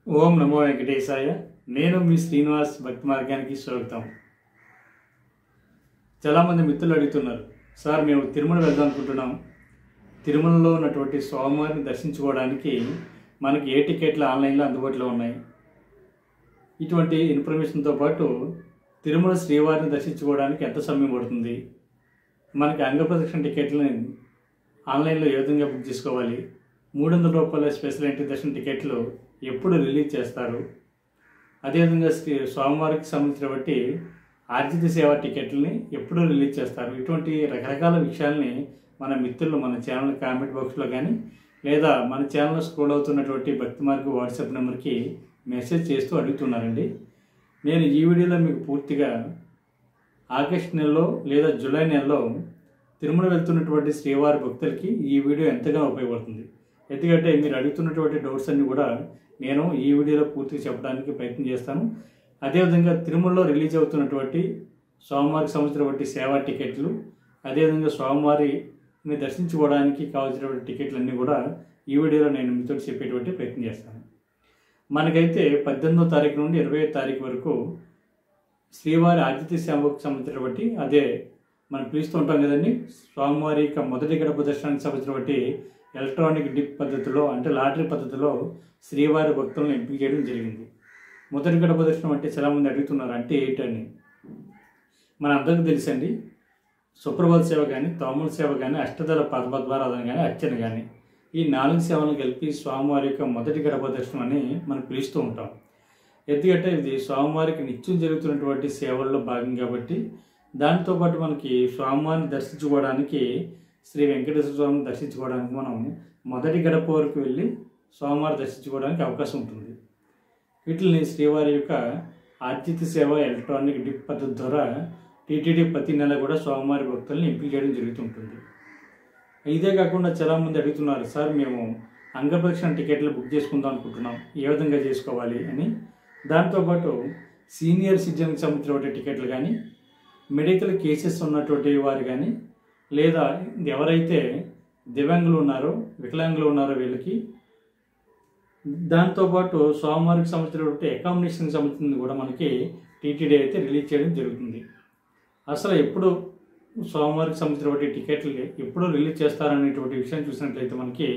ఓం నమో వెంకటేశాయ. నేను మీ శ్రీనివాస్ భక్తి మార్గానికి స్వాగతం. చాలామంది మిత్రులు అడుగుతున్నారు, సార్ మేము తిరుమల వెళ్దాం అనుకుంటున్నాం, తిరుమలలో ఉన్నటువంటి స్వామివారిని దర్శించుకోవడానికి మనకి ఏ టికెట్లు ఆన్లైన్లో అందుబాటులో ఉన్నాయి, ఇటువంటి ఇన్ఫర్మేషన్తో పాటు తిరుమల శ్రీవారిని దర్శించుకోవడానికి ఎంత సమయం పడుతుంది, మనకి అంగప్రదక్షిణ టికెట్లని ఆన్లైన్లో ఏ విధంగా బుక్ చేసుకోవాలి, 300 రూపాయల స్పెషల్ ఎంట్రీ దర్శన టికెట్లు ఎప్పుడు రిలీజ్ చేస్తారు, అదేవిధంగా స్వామివారికి సంబంధించినటువంటి ఆర్జిత సేవ టికెట్లని ఎప్పుడు రిలీజ్ చేస్తారు, ఇటువంటి రకరకాల విషయాల్ని మన మిత్రులు మన ఛానల్ కామెంట్ బాక్స్లో కానీ లేదా మన ఛానల్లో స్క్రోల్ అవుతున్నటువంటి భక్తి మార్గం వాట్సాప్ నెంబర్కి మెసేజ్ చేస్తూ అడుగుతున్నారండి. నేను ఈ వీడియోలో మీకు పూర్తిగా ఆగస్టు నెలలో లేదా జూలై నెలలో తిరుమల వెళ్తున్నటువంటి శ్రీవారి భక్తులకి ఈ వీడియో ఎంతగానో ఉపయోగపడుతుంది. ఎందుకంటే మీరు అడుగుతున్నటువంటి డౌట్స్ అన్నీ కూడా నేను ఈ వీడియోలో పూర్తిగా చెప్పడానికి ప్రయత్నం చేస్తాను. అదేవిధంగా తిరుమలలో రిలీజ్ అవుతున్నటువంటి స్వామివారికి సంబంధించినటువంటి సేవా టికెట్లు, అదేవిధంగా స్వామివారిని దర్శించుకోవడానికి కావాల్సినటువంటి టికెట్లన్నీ కూడా ఈ వీడియోలో నేను మీతో చెప్పేటువంటి ప్రయత్నం చేస్తాను. మనకైతే 18వ తారీఖు నుండి 25వ తారీఖు వరకు శ్రీవారి ఆర్జిత సేవకు సంబంధించినటువంటి అదే మనం పిలుస్తూ ఉంటాం కదండి, స్వామివారి యొక్క మొదటి గడప దర్శనానికి సంబంధించినటువంటి ఎలక్ట్రానిక్ డిప్ పద్ధతిలో అంటే లాటరీ పద్ధతిలో శ్రీవారి భక్తులను ఎంపిక చేయడం జరిగింది. మొదటి గడప దర్శనం అంటే చాలామంది అడుగుతున్నారు, అంటే ఏంటని. మన అందరికీ తెలుసండి, సుప్రభాత సేవ కానీ, తోమల సేవ కానీ, అష్టదళ పద్మారాధన కానీ, అర్చన కానీ, ఈ 4 సేవలను కలిపి స్వామివారి యొక్క మొదటి గడప దర్శనం అని మనం పిలుస్తూ ఉంటాం. ఎందుకంటే ఇది స్వామివారికి నిత్యం జరుగుతున్నటువంటి సేవల్లో భాగం కాబట్టి, దాంతోపాటు మనకి స్వామివారిని దర్శించుకోవడానికి శ్రీ వెంకటేశ్వర స్వామిని దర్శించుకోవడానికి మనం మొదటి గడప వరకు వెళ్ళి స్వామివారి దర్శించుకోవడానికి అవకాశం ఉంటుంది. వీటిని శ్రీవారి యొక్క ఆర్జిత సేవ ఎలక్ట్రానిక్ డిప్ పద్ధతి ద్వారా టీటీడీ ప్రతి నెల కూడా స్వామివారి భక్తుల్ని ఎంపిక చేయడం జరుగుతుంటుంది. ఇదే కాకుండా చాలామంది అడుగుతున్నారు, సార్ మేము అంగప్రదక్షిణ టికెట్లు బుక్ చేసుకుందాం అనుకుంటున్నాం, ఏ విధంగా చేసుకోవాలి అని. దాంతోపాటు సీనియర్ సిటిజన్కి సంబంధించినటువంటి టికెట్లు కానీ, మెడికల్ కేసెస్ ఉన్నటువంటి వారు కానీ, లేదా ఎవరైతే దివ్యాంగులు ఉన్నారో వికలాంగులు ఉన్నారో వీళ్ళకి, దాంతోపాటు స్వామివారికి సంబంధించినటువంటి అకామిడేషన్కి సంబంధించింది కూడా మనకి టీటీడీ అయితే రిలీజ్ చేయడం జరుగుతుంది. అసలు ఎప్పుడు స్వామివారికి సంబంధించినటువంటి టికెట్లు ఎప్పుడు రిలీజ్ చేస్తారనేటువంటి విషయం చూసినట్లయితే మనకి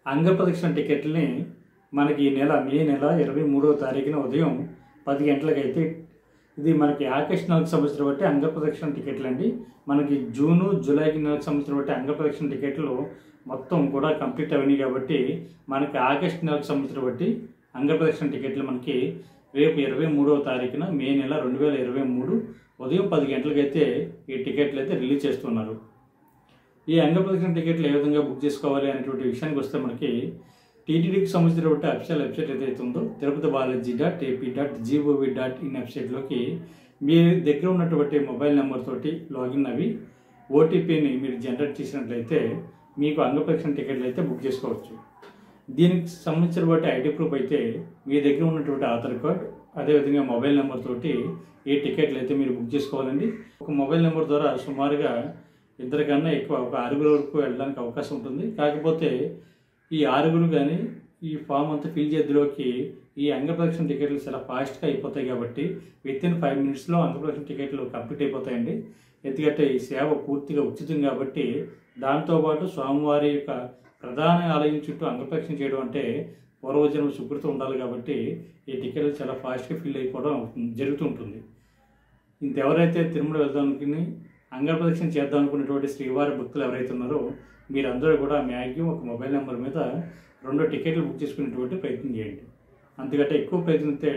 అంగప్రదక్షిణ టికెట్లని మనకి ఈ నెల మే నెల 23వ తారీఖున ఉదయం 10 గంటలకైతే, ఇది మనకి ఆగస్టు నెలకు సంబంధించినటువంటి అంగప్రదక్షిణ టికెట్లు అండి. మనకి జూను జూలై నెలకు సంబంధించినటువంటి అంగప్రదక్షిణ టికెట్లు మొత్తం కూడా కంప్లీట్ అయినాయి కాబట్టి మనకి ఆగస్టు నెలకు సంబంధించినటువంటి అంగప్రదక్షిణ టికెట్లు మనకి రేపు 23వ తారీఖున మే నెల 2023 ఉదయం 10 గంటలకైతే ఈ టికెట్లు అయితే రిలీజ్ చేస్తున్నారు. ఈ అంగప్రదక్షిణ టికెట్లు ఏ విధంగా బుక్ చేసుకోవాలి అనేటువంటి విషయానికి వస్తే మనకి టీటీడీకి సంబంధించినటువంటి అఫీషియల్ వెబ్సైట్ ఏదైతే ఉందో tirupatibalaji.ap.gov.in వెబ్సైట్లోకి మీ దగ్గర ఉన్నటువంటి మొబైల్ నెంబర్ తోటి లాగిన్ అవి ఓటీపీని మీరు జనరేట్ చేసినట్లయితే మీకు అంగప్రదక్షిణ టికెట్లు అయితే బుక్ చేసుకోవచ్చు. దీనికి సంబంధించినటువంటి ఐడి ప్రూఫ్ అయితే మీ దగ్గర ఉన్నటువంటి ఆధార్ కార్డ్, అదేవిధంగా మొబైల్ నెంబర్ తోటి ఈ టికెట్లు అయితే మీరు బుక్ చేసుకోవాలండి. ఒక మొబైల్ నెంబర్ ద్వారా సుమారుగా 2 కన్నా ఎక్కువ ఒక 6 వరకు వెళ్ళడానికి అవకాశం ఉంటుంది. కాకపోతే ఈ 6 కానీ ఈ ఫామ్ అంతా ఫిల్ చేద్దులోకి ఈ అంగప్రదక్షిణ టికెట్లు చాలా ఫాస్ట్గా అయిపోతాయి కాబట్టి వితిన్ 5 మినిట్స్లో అంగప్రదక్షిణ టికెట్లు కంప్లీట్ అయిపోతాయండి. ఎందుకంటే ఈ సేవ పూర్తిగా ఉచితం కాబట్టి, దాంతోపాటు స్వామివారి యొక్క ప్రధాన ఆలయం చుట్టూ అంగప్రదక్షిణ చేయడం అంటే పూర్వజన్మ సుకృతం ఉండాలి కాబట్టి ఈ టికెట్లు చాలా ఫాస్ట్గా ఫిల్ అయిపోవడం జరుగుతుంటుంది. ఇంకెవరైతే తిరుమల వెళ్దాం అనుకుని అంగప్రదక్షిణ చేద్దాం అనుకున్నటువంటి శ్రీవారి భక్తులు ఎవరైతే ఉన్నారో మీరందరూ కూడా మ్యాక్సిమం ఒక మొబైల్ నెంబర్ మీద 2 టికెట్లు బుక్ చేసుకునేటువంటి ప్రయత్నం చేయండి. అంతకంటే ఎక్కువ ప్రయత్నిస్తే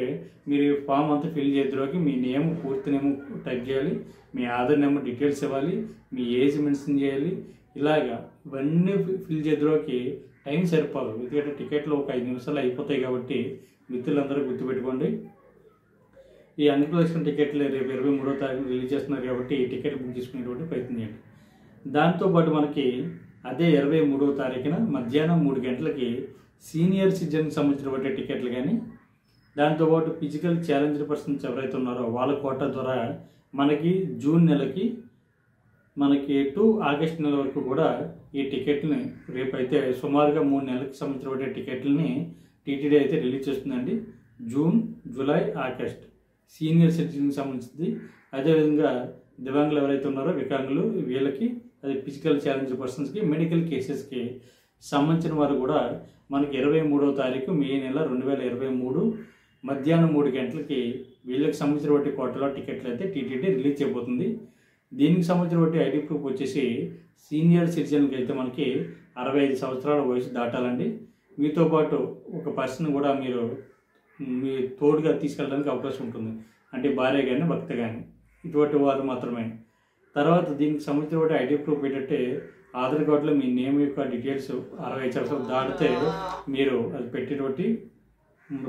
మీరు ఫామ్ అంతా ఫిల్ చేద్దరోకి మీ నేమ్, పూర్తి నేమ్ టైప్ చేయాలి, మీ ఆధార్ నెంబర్ డీటెయిల్స్ ఇవ్వాలి, మీ ఏజ్ మెన్షన్ చేయాలి. ఇలాగా ఇవన్నీ ఫిల్ చేద్దరోకి టైం సరిపోదు. ఎందుకంటే టికెట్లు ఒక 5 నిమిషాలు అయిపోతాయి కాబట్టి మిత్రులందరూ గుర్తుపెట్టుకోండి. ఈ అంగప్రదక్షిణ టికెట్లు రేపు 23వ తారీఖు రిలీజ్ చేస్తున్నారు కాబట్టి ఈ టికెట్ బుక్ చేసుకునేటువంటి ప్రయత్నం చేయండి. దాంతోపాటు మనకి అదే 23వ తారీఖున మధ్యాహ్నం 3 గంటలకి సీనియర్ సిటిజన్కి సంబంధించినటువంటి టికెట్లు కానీ, దాంతోపాటు ఫిజికల్ ఛాలెంజ్డ్ పర్సన్స్ ఎవరైతే ఉన్నారో వాళ్ళ కోటా ద్వారా మనకి జూన్ నెలకి మనకి టు ఆగస్ట్ నెల వరకు కూడా ఈ టికెట్ని రేపైతే సుమారుగా 3 నెలలకు సంబంధించిన టికెట్లని టీటీడీ అయితే రిలీజ్ చేస్తుందండి. జూన్, జూలై, ఆగస్ట్ సీనియర్ సిటిజన్కి సంబంధించింది. అదేవిధంగా దివ్యాంగులు ఎవరైతే ఉన్నారో వికలాంగులు వీళ్ళకి, అది ఫిజికల్ ఛాలెంజ్ పర్సన్స్కి, మెడికల్ కేసెస్కి సంబంధించిన వారు కూడా మనకి 23వ తారీఖు మే నెల 2023 మధ్యాహ్నం 3 గంటలకి వీళ్ళకి సంబంధించినటువంటి కోటలో టికెట్లు అయితే టీటీడీ రిలీజ్ చేయబోతుంది. దీనికి సంబంధించినటువంటి ఐడి ప్రూఫ్ వచ్చేసి సీనియర్ సిటిజన్కి అయితే మనకి 65 సంవత్సరాల వయసు దాటాలండి. మీతో పాటు ఒక పర్సన్ కూడా మీరు మీ తోడుగా తీసుకెళ్ళడానికి అవకాశం ఉంటుంది. అంటే భార్య కానీ భర్త కానీ ఇటువంటి వారు మాత్రమే. తర్వాత దీనికి సంబంధించిన ఐడి ప్రూఫ్ ఏంటంటే ఆధార్ కార్డులో మీ నేమ్ యొక్క డీటెయిల్స్ 65 సంవత్సరాలు దాటితే మీరు అది పెట్టేటువంటి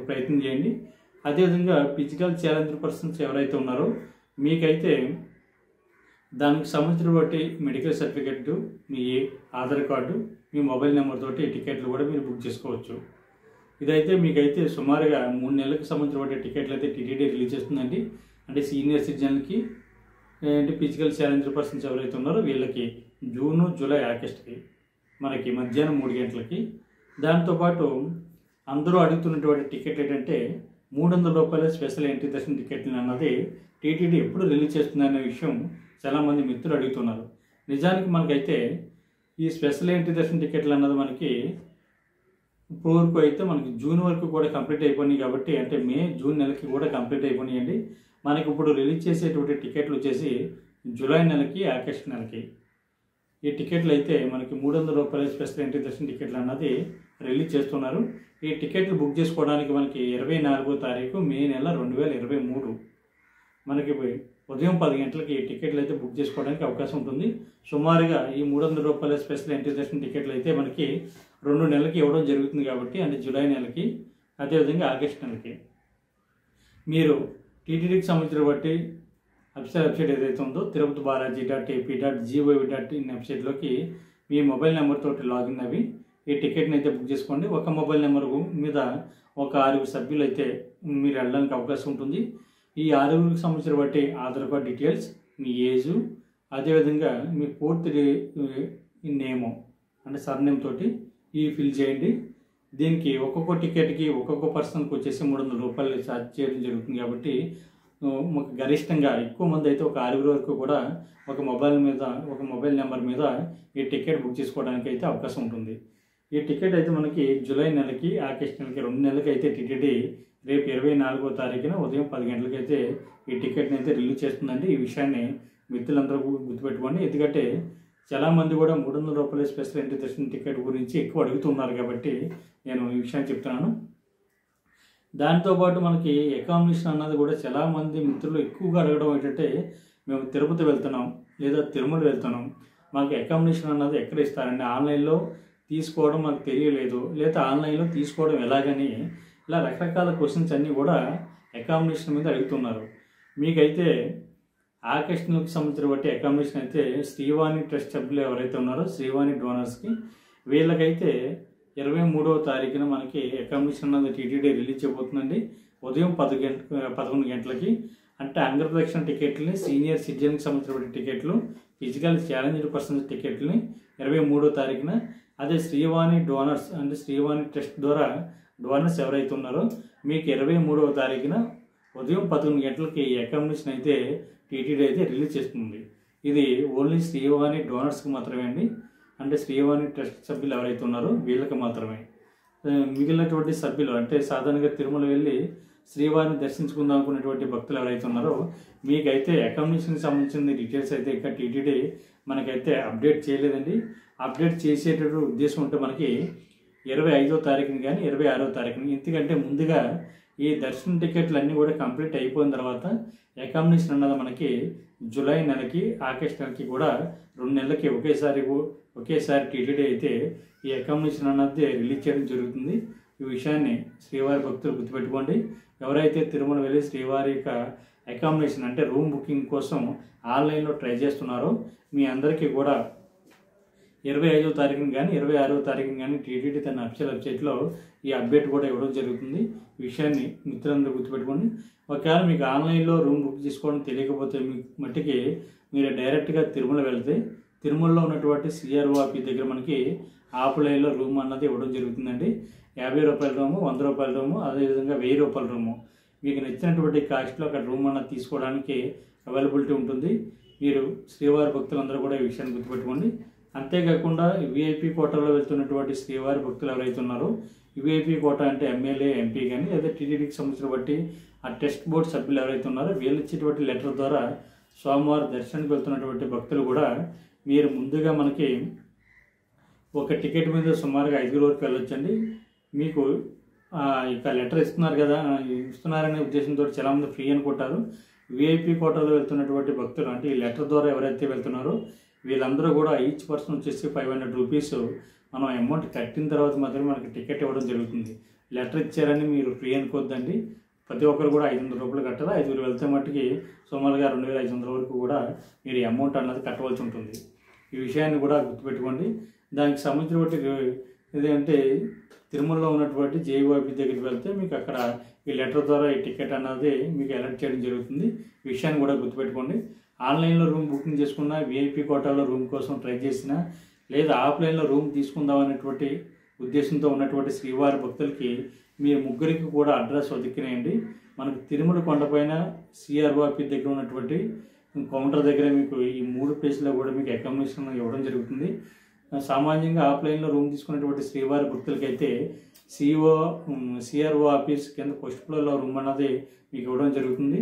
ప్రయత్నం చేయండి. అదేవిధంగా ఫిజికల్ ఛాలెంజ్ పర్సన్స్ ఎవరైతే ఉన్నారో మీకైతే దానికి సంబంధించినటువంటి మెడికల్ సర్టిఫికెట్, మీ ఆధార్ కార్డు, మీ మొబైల్ నెంబర్ తోటి టికెట్లు కూడా మీరు బుక్ చేసుకోవచ్చు. ఇదైతే మీకైతే సుమారుగా 3 నెలలకు సంబంధించినటువంటి టికెట్లు అయితే టీటీడీ రిలీజ్ చేస్తుందండి. అంటే సీనియర్ సిటిజన్కి, అంటే ఫిజికల్ ఛాలెంజ్ పర్సన్స్ ఎవరైతే ఉన్నారో వీళ్ళకి జూను, జూలై, ఆగస్ట్కి మనకి మధ్యాహ్నం 3 గంటలకి. దాంతోపాటు అందరూ అడుగుతున్నటువంటి టికెట్ ఏంటంటే ₹300 స్పెషల్ ఎంట్రీ దర్శనం టికెట్లు అన్నది టీటీడీ ఎప్పుడు రిలీజ్ చేస్తుందనే విషయం చాలామంది మిత్రులు అడుగుతున్నారు. నిజానికి మనకైతే ఈ స్పెషల్ ఎంట్రీ దర్శనం టికెట్లు అన్నది మనకి ఇప్పుడు వరకు అయితే మనకి జూన్ వరకు కూడా కంప్లీట్ అయిపోయినాయి కాబట్టి, అంటే మే, జూన్ నెలకి కూడా కంప్లీట్ అయిపోయినాయండి. మనకి ఇప్పుడు రిలీజ్ చేసేటువంటి టికెట్లు వచ్చేసి జూలై నెలకి, ఆగస్ట్ నెలకి. ఈ టికెట్లు అయితే మనకి ₹300 స్పెషల్ ఎంట్రీ దర్శనం టికెట్లు అన్నది రిలీజ్ చేస్తున్నారు. ఈ టికెట్లు బుక్ చేసుకోవడానికి మనకి 24వ తారీఖు మే నెల 2023 మనకి ఉదయం 10 గంటలకి ఈ టికెట్లు అయితే బుక్ చేసుకోవడానికి అవకాశం ఉంటుంది. సుమారుగా ఈ ₹300 స్పెషల్ ఎంట్రీ దర్శనం టికెట్లు అయితే మనకి 2 నెలలకి ఇవ్వడం జరుగుతుంది కాబట్టి, అంటే జూలై నెలకి, అదేవిధంగా ఆగస్ట్ నెలకి. మీరు టీటీడీకి సంబంధించిన బట్టి అఫీషియల్ వెబ్సైట్ ఏదైతే ఉందో tirupati.ap.gov.in వెబ్సైట్లోకి మీ మొబైల్ నెంబర్ తోటి లాగిన్ అవి ఈ టికెట్ని అయితే బుక్ చేసుకోండి. ఒక మొబైల్ నెంబర్ మీద ఒక 6 సభ్యులు అయితే మీరు వెళ్ళడానికి అవకాశం ఉంటుంది. ఈ 6కి సంబంధించిన బట్టి ఆధార్ కార్డ్ డీటెయిల్స్, మీ ఏజు, అదేవిధంగా మీ పూర్తి నేము అంటే సర్నేమ్ తోటి ఈ ఫిల్ చేయండి. దీనికి ఒక్కొక్క టికెట్కి ఒక్కొక్క పర్సన్కి వచ్చేసి ₹300 ఛార్జ్ చేయడం జరుగుతుంది కాబట్టి మాకు గరిష్టంగా ఎక్కువ మంది అయితే ఒక 6 వరకు కూడా ఒక మొబైల్ నెంబర్ మీద ఈ టికెట్ బుక్ చేసుకోవడానికి అయితే అవకాశం ఉంటుంది. ఈ టికెట్ అయితే మనకి జూలై నెలకి, ఆగస్ట్ నెలకి 2 నెలలకి అయితే టీటీడీ రేపు 24వ తారీఖున ఉదయం 10 గంటలకి అయితే ఈ టికెట్ని అయితే రిలీజ్ చేస్తుందండి. ఈ విషయాన్ని మిత్రులందరూ గుర్తుపెట్టుకోండి. ఎందుకంటే చాలామంది కూడా ₹300 స్పెషల్ ఎంట్రీ దర్శనం టికెట్ గురించి ఎక్కువ అడుగుతున్నారు కాబట్టి నేను ఈ విషయాన్ని చెప్తున్నాను. దాంతోపాటు మనకి అకామిడేషన్ అన్నది కూడా చాలామంది మిత్రులు ఎక్కువగా అడగడం ఏంటంటే, మేము తిరుపతి వెళ్తున్నాం లేదా తిరుమల వెళ్తున్నాం, మాకు అకామిడేషన్ అన్నది ఎక్కడ ఇస్తారండి, ఆన్లైన్లో తీసుకోవడం మాకు తెలియలేదు, లేదా ఆన్లైన్లో తీసుకోవడం ఎలాగని ఇలా రకరకాల క్వశ్చన్స్ అన్నీ కూడా అకామిడేషన్ మీద అడుగుతున్నారు. మీకైతే ఆగస్ట్ నెలకు సంబంధించిన బట్టి అకామిడేషన్ అయితే శ్రీవాణి ట్రస్ట్ సభ్యులు ఎవరైతే ఉన్నారో శ్రీవాణి డోనర్స్కి వీళ్ళకైతే 23వ తారీఖున మనకి అకామిడేషన్ అన్నది టీటీడీ రిలీజ్ చేయబోతుందండి. ఉదయం 11 గంటలకి. అంటే అంగప్రదక్షిణ టికెట్లని, సీనియర్ సిటిజన్కి సంబంధించిన టికెట్లు, ఫిజికల్ ఛాలెంజ్డ్ పర్సన్స్ టికెట్లని 23వ తారీఖున, అదే శ్రీవాణి డోనర్స్ అంటే శ్రీవాణి ట్రస్ట్ ద్వారా డోనర్స్ ఎవరైతే ఉన్నారో మీకు 23వ తారీఖున ఉదయం 11 గంటలకి ఈ అకామిడేషన్ అయితే టీటీడీ అయితే రిలీజ్ చేస్తుంది. ఇది ఓన్లీ శ్రీవాణి డోనర్స్కి మాత్రమే అండి. అంటే శ్రీవాణి ట్రస్ట్ సభ్యులు ఎవరైతే ఉన్నారో వీళ్ళకి మాత్రమే. మిగిలినటువంటి సభ్యులు అంటే సాధారణంగా తిరుమల వెళ్ళి శ్రీవారిని దర్శించుకుందాం అనుకునేటువంటి భక్తులు ఎవరైతే ఉన్నారో మీకైతే అకామిడేషన్కి సంబంధించిన డీటెయిల్స్ అయితే ఇంకా టీటీడీ మనకైతే అప్డేట్ చేయలేదండి. అప్డేట్ చేసేటటువంటి ఉద్దేశం ఉంటే మనకి 25వ తారీఖుని కానీ 26వ తారీఖుని, ఎందుకంటే ముందుగా ఈ దర్శనం టికెట్లు అన్నీ కూడా కంప్లీట్ అయిపోయిన తర్వాత అకామిడేషన్ అన్నది మనకి జూలై నెలకి, ఆగస్ట్ నెలకి కూడా 2 నెలలకి ఒకేసారి టీటీడీ అయితే ఈ అకామిడేషన్ అన్నది రిలీజ్ చేయడం జరుగుతుంది. ఈ విషయాన్ని శ్రీవారి భక్తులు గుర్తుపెట్టుకోండి. ఎవరైతే తిరుమల వెళ్ళి శ్రీవారి యొక్క అకామిడేషన్ అంటే రూమ్ బుకింగ్ కోసం ఆన్లైన్లో ట్రై చేస్తున్నారో మీ అందరికీ కూడా 25వ తారీఖుని కానీ 26వ తారీఖుని కానీ టీటీడీ తన అఫీషియల్ వెబ్సైట్లో ఈ అప్డేట్ కూడా ఇవ్వడం జరుగుతుంది. ఈ విషయాన్ని మిత్రులందరూ గుర్తుపెట్టుకోండి. ఒకవేళ మీకు ఆన్లైన్లో రూమ్ బుక్ చేసుకోవడం తెలియకపోతే మీ మట్టికి మీరు డైరెక్ట్గా తిరుమల వెళ్తే తిరుమలలో ఉన్నటువంటి సిఆర్ఓ ఆఫీస్ దగ్గర మనకి ఆఫ్లైన్లో రూమ్ అన్నది ఇవ్వడం జరుగుతుందండి. రూపాయల రూము, రూపాయల రూము, అదేవిధంగా రూపాయల రూము. మీకు నచ్చినటువంటి కాస్ట్లో అక్కడ రూమ్ అన్నది తీసుకోవడానికి అవైలబిలిటీ ఉంటుంది. మీరు శ్రీవారి భక్తులందరూ కూడా ఈ విషయాన్ని గుర్తుపెట్టుకోండి. అంతేకాకుండా విఐపి కోటాలో వెళ్తున్నటువంటి శ్రీవారి భక్తులు ఎవరైతే ఉన్నారో, విఐపి కోటా అంటే ఎమ్మెల్యే, ఎంపీ కానీ లేదా టీటీడీకి సంబంధించిన బట్టి ఆ టెస్ట్ బోర్డు సభ్యులు ఎవరైతే ఉన్నారో వీళ్ళు ఇచ్చేటువంటి లెటర్ ద్వారా స్వామివారి దర్శనానికి వెళ్తున్నటువంటి భక్తులు కూడా మీరు ముందుగా మనకి ఒక టికెట్ మీద సుమారుగా 5 వరకు వెళ్ళొచ్చండి. మీకు ఇక లెటర్ ఇస్తున్నారనే ఉద్దేశంతో చాలామంది ఫ్రీ అనుకుంటారు. విఐపి కోటాలో వెళ్తున్నటువంటి భక్తులు అంటే ఈ లెటర్ ద్వారా ఎవరైతే వెళ్తున్నారో వీళ్ళందరూ కూడా ఈచ్ పర్సన్ వచ్చేసి 500 రూపీస్ మనం అమౌంట్ కట్టిన తర్వాత మాత్రమే మనకి టికెట్ ఇవ్వడం జరుగుతుంది. లెటర్ ఇచ్చారని మీరు ఫ్రీ అనుకోవద్దండి. ప్రతి ఒక్కరు కూడా 500 రూపాయలు కట్టాలి. 5 వెళ్తే మట్టుకి సుమారుగా 2500 వరకు కూడా మీరు ఈ అమౌంట్ అన్నది కట్టవలసి ఉంటుంది. ఈ విషయాన్ని కూడా గుర్తుపెట్టుకోండి. దానికి సంబంధించిన ఏదంటే తిరుమలలో ఉన్నటువంటి జేఈఓపీ దగ్గరికి వెళ్తే మీకు అక్కడ ఈ లెటర్ ద్వారా ఈ టికెట్ అన్నది మీకు అలర్ట్ చేయడం జరుగుతుంది. ఈ విషయాన్ని కూడా గుర్తుపెట్టుకోండి. ఆన్లైన్లో రూమ్ బుకింగ్ చేసుకున్న, విఐపి కోటాలో రూమ్ కోసం ట్రై చేసినా లేదా ఆఫ్లైన్లో రూమ్ తీసుకుందాం అనేటువంటి ఉద్దేశంతో ఉన్నటువంటి శ్రీవారి భక్తులకి మీరు ముగ్గురికి కూడా అడ్రస్ వదికినేయండి. మనకు తిరుమల కొండపైన సిఆర్ఓ ఆఫీస్ దగ్గర ఉన్నటువంటి కౌంటర్ దగ్గర మీకు ఈ 3 ప్లేస్లో కూడా మీకు అకామిడేషన్ ఇవ్వడం జరుగుతుంది. సామాన్యంగా ఆఫ్లైన్లో రూమ్ తీసుకున్నటువంటి శ్రీవారి భక్తులకైతే సిఆర్ఓ ఆఫీస్ కింద ఫస్ట్ ఫ్లోర్లో రూమ్ అన్నది మీకు ఇవ్వడం జరుగుతుంది.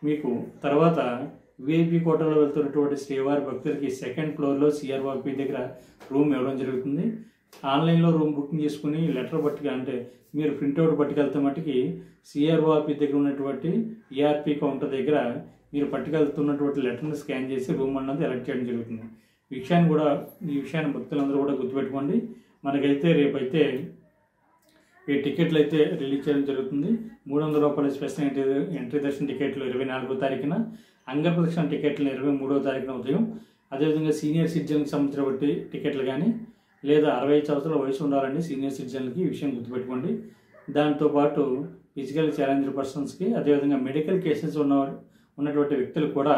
మీకు తర్వాత విఐపి కోటాలో వెళ్తున్నటువంటి శ్రీవారి భక్తులకి సెకండ్ ఫ్లోర్లో సిఆర్ఓ ఆఫీస్ దగ్గర రూమ్ ఇవ్వడం జరుగుతుంది. ఆన్లైన్లో రూమ్ బుకింగ్ చేసుకుని లెటర్ పట్టుకు అంటే మీరు ప్రింట్అవుట్ పట్టుకెళ్తే మట్టుకి సిఆర్ఓ ఆఫీస్ దగ్గర ఉన్నటువంటి ఈఆర్పి కౌంటర్ దగ్గర మీరు పట్టుకెళ్తున్నటువంటి లెటర్ని స్కాన్ చేసి రూమ్ అన్నది ఎలక్ట్ చేయడం జరుగుతుంది. ఈ విషయాన్ని భక్తులందరూ కూడా గుర్తుపెట్టుకోండి. మనకైతే రేపైతే ఈ టికెట్లు అయితే రిలీజ్ చేయడం జరుగుతుంది. 300 రూపాయల స్పెషల్ ఎంట్రీ దర్శన టికెట్లు 24వ తారీఖున, అంగప్రదక్షిణ టికెట్లు 23వ తారీఖున ఉదయం, అదేవిధంగా సీనియర్ సిటిజన్కి సంబంధించిన బట్టి టికెట్లు కానీ లేదా 65 సంవత్సరాల వయసు ఉండాలండి సీనియర్ సిటిజన్లకి. ఈ విషయం గుర్తుపెట్టుకోండి. దాంతోపాటు ఫిజికల్ ఛాలెంజ్డ్ పర్సన్స్కి, అదేవిధంగా మెడికల్ కేసెస్ ఉన్నటువంటి వ్యక్తులు కూడా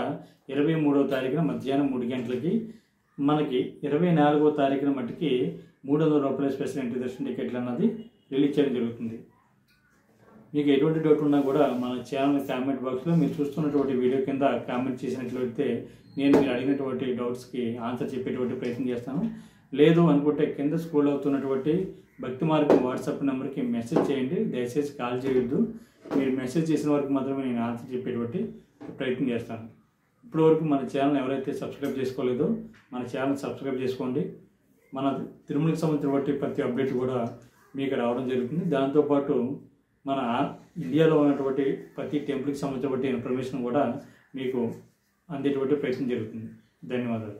23వ తారీఖున మధ్యాహ్నం 3 గంటలకి, మనకి 24వ తారీఖున మట్టుకి 300 రూపాయల స్పెషల్ ఎంట్రీ దర్శన టికెట్లు అన్నది రిలీజ్ చేయడం జరుగుతుంది. మీకు ఎటువంటి డౌట్ ఉన్నా కూడా మన ఛానల్ కామెంట్ బాక్స్లో మీరు చూస్తున్నటువంటి వీడియో కింద కామెంట్ చేసినట్లయితే నేను మీరు అడిగినటువంటి డౌట్స్కి ఆన్సర్ చెప్పేటువంటి ప్రయత్నం చేస్తాను. లేదు అనుకుంటే కింద స్క్రోల్ అవుతున్నటువంటి భక్తి మార్గం వాట్సాప్ నెంబర్కి మెసేజ్ చేయండి. దయచేసి కాల్ చేయొద్దు. మీరు మెసేజ్ చేసిన వరకు మాత్రమే నేను ఆన్సర్ చెప్పేటువంటి ప్రయత్నం చేస్తాను. ఇప్పటివరకు మన ఛానల్ ఎవరైతే సబ్స్క్రైబ్ చేసుకోలేదో మన ఛానల్ సబ్స్క్రైబ్ చేసుకోండి. మన తిరుమలకి సంబంధించినటువంటి ప్రతి అప్డేట్ కూడా మీకు రావడం జరుగుతుంది. దాంతోపాటు మన ఇండియాలో ఉన్నటువంటి ప్రతి టెంపుల్కి సంబంధించినటువంటి ఇన్ఫర్మేషన్ కూడా మీకు అందేటువంటి ప్రయత్నం జరుగుతుంది. ధన్యవాదాలు.